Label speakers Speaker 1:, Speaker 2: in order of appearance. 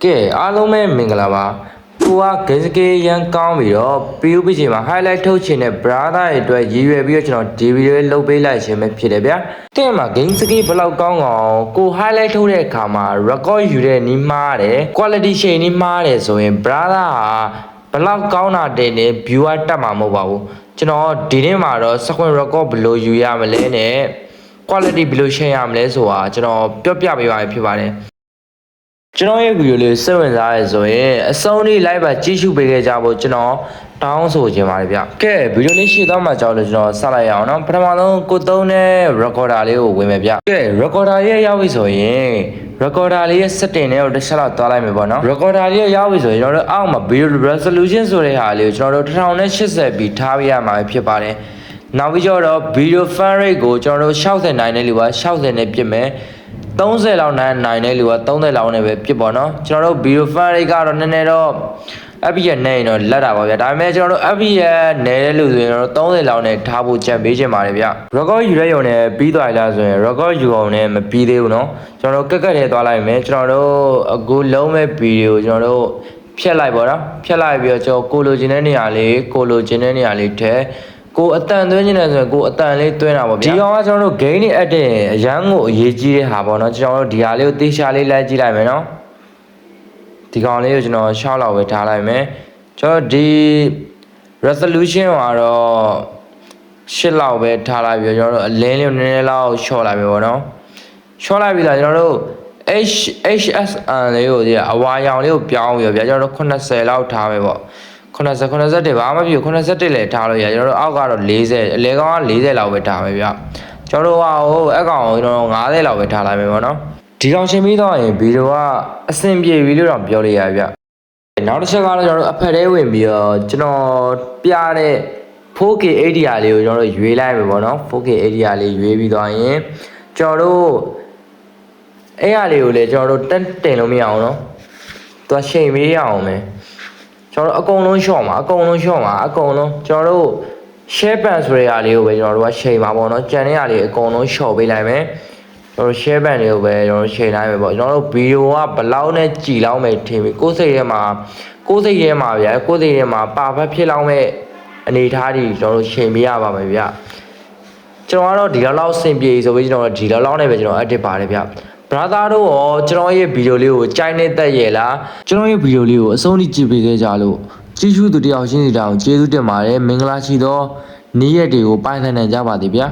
Speaker 1: ကဲအားလုံးပဲမင်္ဂလာပါကိုကဂိမ်းစကေးရန်ကောင်းပြီးတော့ PUBG ချိန်မှာ highlight ထုတ်ချင်တဲ့ brother တွေအတွက်ရည်ရွယ်ပြီးတော့ကျွန်တော်ဒီဗီဒီယိုလေးလုပ်ပေးလိုက်ခြင်းပဲဖြစ်တယ်ဗျာတဲ့မှာဂိမ်းစကေးဘယ်လောက်ကောင်းအောင်ကို highlight ထုတ်တဲ့အခါမှာ record ယူတဲ့နီးမှားတယ် quality ချိန်နီးမှားတယ်ဆိုရင် brother ဟာဘယ်လောက်ကောင်းတာတင်နေ viewer တက်မှာမဟုတ်ပါဘူးကျွန်တော်ဒီနေ့မှာတော့ sequence record ဘယ်လိုယူရမလဲနဲ့ quality ဘယ်လိုရှင်းရမလဲဆိုတာကျွန်တော်ပြောပြပေးပါမယ်ဖြစ်ပါတယ်ကျွန်တော်ရဲ့ဗီဒီယိုလေးစိတ်ဝင်စားရဆိုရင်အဆုံးထိ live ပါကြည့်ရှုပေးခဲ့ကြဖို့ကျွန်တော်တောင်းဆိုချင်ပါတယ်ဗျကဲဗီဒီယိုလေးရှေ့သွားမှာကြောက်လို့ကျွန်တော်ဆက်လိုက်ရအောင်နော်ပထမဆုံးကိုသုံးတဲ့ recorder လေးကိုဝင်မယ်ဗျကဲ recorder ရဲ့ရောက်ပြီဆိုရင် recorder လေးရဲ့ setting တွေကိုတစ်ချက်လောက်သွားလိုက်မယ်ပေါ့နော် recorder လေးရဲ့ရောက်ပြီဆိုရင်ကျွန်တော်တို့အောက်မှာ video resolution ဆိုတဲ့ဟာလေးကိုကျွန်တော်တို့1080p ထားပြရမှာဖြစ်ပါတယ်နောက်ပြီးတော့ video frame rate ကိုကျွန်တော်တို့60နိုင်တဲ့လူက60နဲ့ပြစ်မယ်30လောက်နိုင်တဲ့လူက30လောက်နဲ့ပဲပြစ်ပေါ့နော်ကျွန်တော်တို့ video file တွေကတော့နည်းနည်းတော့ FPS နဲ့ရင်တော့လက်တာပါဗျာဒါပေမဲ့ကျွန်တော်တို့ FPS နဲ့တဲ့လူဆိုရင်တော့30လောက်နဲ့ထားဖို့ကြံပေးချင်ပါတယ်ဗျ record ယူရရုံနဲ့ပြီးသွားလားဆိုရင် record ယူအောင်နဲ့မပြီးသေးဘူးเนาะကျွန်တော်တို့ကက်ထဲသွားလိုက်မယ်ကျွန်တော်တို့အခုလုံးမဲ့ video ကျွန်တော်တို့ဖြတ်လိုက်ပေါ့နော်ဖြတ်လိုက်ပြီးတော့ကျွန်တော်ကိုလိုချင်တဲ့နေရာလေးကိုလိုချင်တဲ့နေရာလေးထဲကိုအတန်သွင်းနေတယ်ဆိုရင်ကိုအတန်လေးသွင်းတာပေါ့ဗျာဒီကောင်ကကျွန်တော်တို့ gain နဲ့အပ်တဲ့အရန်ကိုအရေးကြီးတဲ့ဟာပေါ့နော်ကျွန်တော်တို့ဒီဟာလေးကိုတေးရှာလေးလိုက်ကြည့်လိုက်မယ်နော်ဒီကောင်လေးကိုကျွန်တော်6လောက်ပဲထားလိုက်မယ်ကျွန်တော်ဒီ resolution ကတော့8လောက်ပဲထားလိုက်ပြီးတော့ကျွန်တော်တို့အလင်းလေးကိုနည်းနည်းလောက် short လိုက်ပြီပေါ့နော် short လိုက်ပြီလားကျွန်တော်တို့ HSN လေးကိုဒီအဝါရောင်လေးကိုပြောင်းပြီးတော့ဗျာကျွန်တော်တို့80လောက်ထားမယ်ပေါ့80ဘာမှမဖြစ်80လည်းထားလို့ရကျွန်တော်တို့အောက်ကတော့40အလဲကောင်က40လောက်ပဲထားမယ်ဗျကျွန်တော်တို့ဟိုအကောင်ကိုကျွန်တော်50လောက်ပဲထားလိုက်မယ်ပေါ့နော်ဒီကောင်ရှင်းပြီးတော့ရင်ဗီဒီယိုကအဆင်ပြေပြီလို့တော့ပြောလို့ရဗျနောက်တစ်ချက်ကတော့ကျွန်တော်တို့အဖက်ထဲဝင်ပြီးတော့ကျွန်တော်ပြတဲ့ 4K ADR လေးကိုကျွန်တော်တို့ရွေးလိုက်မယ်ပေါ့နော် 4K ADR လေးရွေးပြီးတော့ရင်ကျွန်တော်တို့အဲ့ဟာလေးကိုလည်းကျွန်တော်တို့တက်တင်လို့မရအောင်နော်သူကချိန်ပေးရအောင်မယ်ကျွန်တော်တို့အကုန်လုံးရှော့မှာအကုန်လုံးကျွန်တော်တို့ share ban ဆိုတဲ့ဟာလေးကိုပဲကျွန်တော်တို့ကချိန်မှာပေါ့နော်ကြံတဲ့ဟာလေးအကုန်လုံးရှော့ပေးလိုက်မယ်ကျွန်တော်တို့ share ban လေးကိုပဲကျွန်တော်တို့ချိန်လိုက်မယ်ပေါ့ကျွန်တော်တို့ဗီဒီယိုကဘလောက်နဲ့ကြည်လောက်မယ်ထင်ပြီးကိုယ်စိတ်ထဲမှာဗျာကိုယ်စိတ်ထဲမှာပါဖက်ဖြစ်လောက်မဲ့အနေထားတွေကျွန်တော်တို့ချိန်ပေးရပါမယ်ဗျာကျွန်တော်ကတော့ဒီလောက်စင်ပြေဆိုပြီးကျွန်တော်ဒီလောက်နဲ့ပဲကျွန်တော် edit ပါတယ်ဗျbrother တို့ရောကျွန်တော်ရဲ့ဗီဒီယိုလေးကိုကြိုက်နေတတ်ရဲ့လားကျွန်တော်ရဲ့ဗီဒီယိုလေးကိုအဆုံးထိကြည့်ပေးခဲ့ကြလို့ကြည့်ရှုသူတယောက်ရှင်းစီတောင်ကျေးဇူးတင်ပါတယ်မင်္ဂလာရှိသောနေ့ရက်တွေကိုပိုင်ဆိုင်နိုင်ကြပါသည်ဗျာ